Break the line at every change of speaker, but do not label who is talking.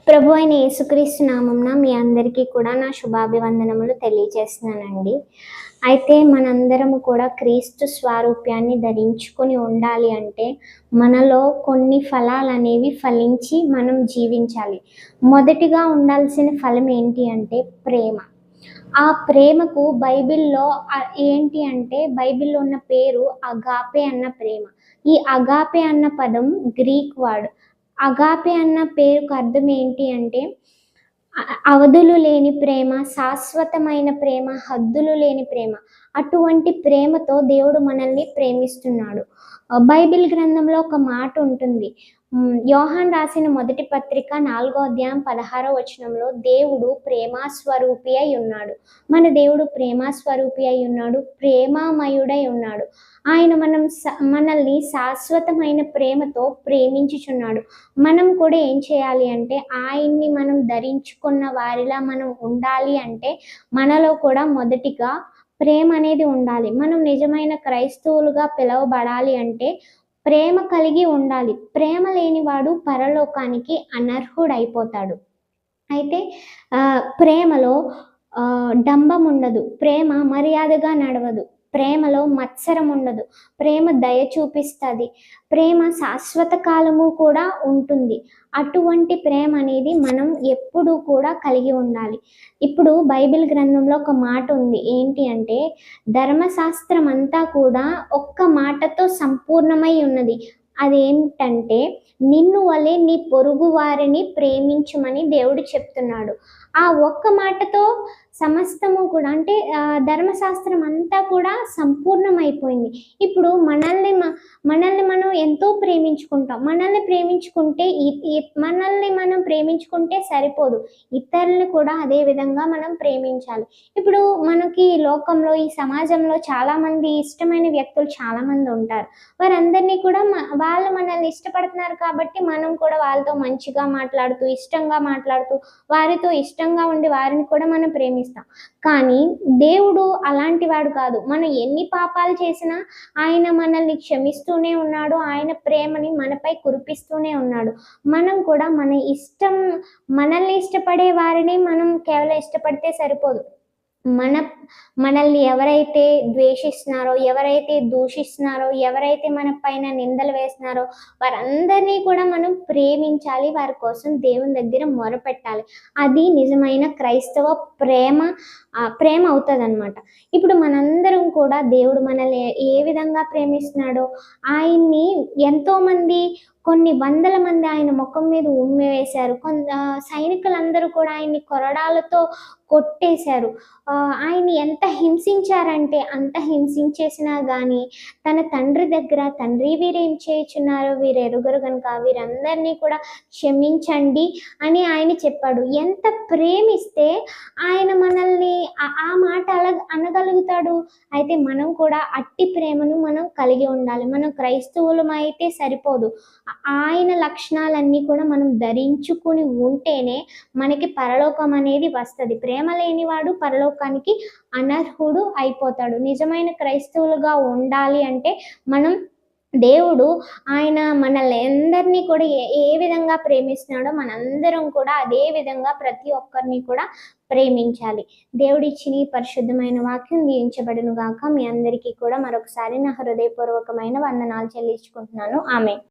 ప్రభు అయిన యేసుక్రీస్తు నామంన మీ అందరికీ కూడా నా శుభాభివందనములు తెలియజేస్తున్నానండి. అయితే మనందరము కూడా క్రీస్తు స్వారూప్యాన్ని ధరించుకొని ఉండాలి అంటే మనలో కొన్ని ఫలాలనేవి ఫలించి మనం జీవించాలి. మొదటిగా ఉండాల్సిన ఫలం ఏంటి అంటే ప్రేమ. ఆ ప్రేమకు బైబిల్‌లో ఏంటి అంటే బైబిల్‌లో ఉన్న పేరు అగాపే అన్న ప్రేమ. ఈ అగాపే అన్న పదం గ్రీక్ వర్డ్. అగాపే అన్న పేరుకు అర్థం ఏంటి అంటే అవధులు లేని ప్రేమ, శాశ్వతమైన ప్రేమ, హద్దులు లేని ప్రేమ. అటువంటి ప్రేమతో దేవుడు మనల్ని ప్రేమిస్తున్నాడు. బైబిల్ గ్రంథంలో ఒక మాట ఉంటుంది. యోహాను రాసిన మొదటి పత్రిక 4వ అధ్యాయం 16వ వచనంలో దేవుడు ప్రేమాస్వరూపి అయి ఉన్నాడు. మన దేవుడు ప్రేమాస్వరూపి అయి ఉన్నాడు, ప్రేమామయుడై ఉన్నాడు. ఆయన మనల్ని శాశ్వతమైన ప్రేమతో ప్రేమించుచున్నాడు. మనం కూడా ఏం చేయాలి అంటే ఆయన్ని మనం ధరించుకున్న వారిలా మనం ఉండాలి అంటే మనలో కూడా మొదటిగా ప్రేమ అనేది ఉండాలి. మనం నిజమైన క్రైస్తవులుగా పిలువబడాలి అంటే ప్రేమ కలిగి ఉండాలి. ప్రేమ లేనివాడు పరలోకానికి అనర్హుడైపోతాడు. అయితే ప్రేమలో డంబం ఉండదు, ప్రేమ మర్యాదగా నడవదు, ప్రేమలో మత్సరం ఉండదు, ప్రేమ దయ చూపిస్తుంది, ప్రేమ శాశ్వత కాలము కూడా ఉంటుంది. అటువంటి ప్రేమ అనేది మనం ఎప్పుడూ కూడా కలిగి ఉండాలి. ఇప్పుడు బైబిల్ గ్రంథంలో ఒక మాట ఉంది. ఏంటి అంటే ధర్మశాస్త్రం అంతా కూడా ఒక్క మాటతో సంపూర్ణమై ఉన్నది. అదేంటంటే నిన్ను వలె నీ పొరుగు వారిని ప్రేమించుమని దేవుడు చెప్తున్నాడు. ఆ ఒక్క మాటతో సమస్తము కూడా అంటే ధర్మశాస్త్రం అంతా కూడా సంపూర్ణమైపోయింది. ఇప్పుడు మనల్ని మనం ఎంతో ప్రేమించుకుంటాం. మనల్ని మనం ప్రేమించుకుంటే సరిపోదు, ఇతరులను కూడా అదే విధంగా మనం ప్రేమించాలి. ఇప్పుడు మనకి లోకంలో ఈ సమాజంలో చాలామంది ఇష్టమైన వ్యక్తులు చాలామంది ఉంటారు. వారందరినీ కూడా వాళ్ళు మనల్ని ఇష్టపడుతున్నారు కాబట్టి మనం కూడా వాళ్ళతో మంచిగా మాట్లాడుతూ, ఇష్టంగా మాట్లాడుతూ, వారితో ఇష్టంగా ఉండి వారిని కూడా మనం ప్రేమిస్తాం. కానీ దేవుడు అలాంటి వాడు కాదు. మనం ఎన్ని పాపాలు చేసినా ఆయన మనల్ని క్షమిస్తూనే ఉన్నాడు. ఆయన ప్రేమని మనపై కురిపిస్తూనే ఉన్నాడు. మనం కూడా మనల్ని ఇష్టపడే వారిని మనం కేవలం ఇష్టపడితే సరిపోదు. మనల్ని ఎవరైతే ద్వేషిస్తున్నారో, ఎవరైతే దూషిస్తున్నారో, ఎవరైతే మన పైన నిందలు వేస్తున్నారో వారందరినీ కూడా మనం ప్రేమించాలి. వారి కోసం దేవుని దగ్గర మొరపెట్టాలి. అది నిజమైన క్రైస్తవ ప్రేమ అవుతుందన్నమాట. ఇప్పుడు మనందరం కూడా దేవుడు మనల్ని ఏ విధంగా ప్రేమిస్తున్నాడో ఆయన్ని ఎంతోమంది కొన్ని వందల మంది ఆయన ముఖం మీద ఉమ్మి వేశారు. సైనికులందరూ కూడా ఆయన్ని కొరడాలతో కొట్టేశారు. ఆయన్ని ఎంత హింసించారంటే అంత హింసించేసినా కానీ తన తండ్రి దగ్గర తండ్రి వీరేం చేయుచున్నారో వీరు ఎరుగరు కనుక వీరందరినీ కూడా క్షమించండి అని ఆయన చెప్పాడు. ఎంత ప్రేమిస్తే ఆయన మనల్ని ఆ మాట అనగలుగుతాడు. అయితే మనం కూడా అట్టి ప్రేమను మనం కలిగి ఉండాలి. మనం క్రైస్తవులం అయితే సరిపోదు, ఆయన లక్షణాలన్నీ కూడా మనం ధరించుకుని ఉంటేనే మనకి పరలోకం అనేది వస్తుంది. ప్రేమ లేనివాడు పరలోకానికి అనర్హుడు అయిపోతాడు. నిజమైన క్రైస్తవులుగా ఉండాలి అంటే మనం దేవుడు ఆయన మనల్ని అందరినీ కూడా ఏ విధంగా ప్రేమిస్తున్నాడో మనందరం కూడా అదే విధంగా ప్రతి ఒక్కరిని కూడా ప్రేమించాలి. దేవుడిచ్చిన ఈ పరిశుద్ధమైన వాక్యం దీవించబడును గాక. మీ అందరికీ కూడా మరొకసారి నా హృదయపూర్వకమైన వందనాలు చెల్లించుకుంటున్నాను. ఆమేన్.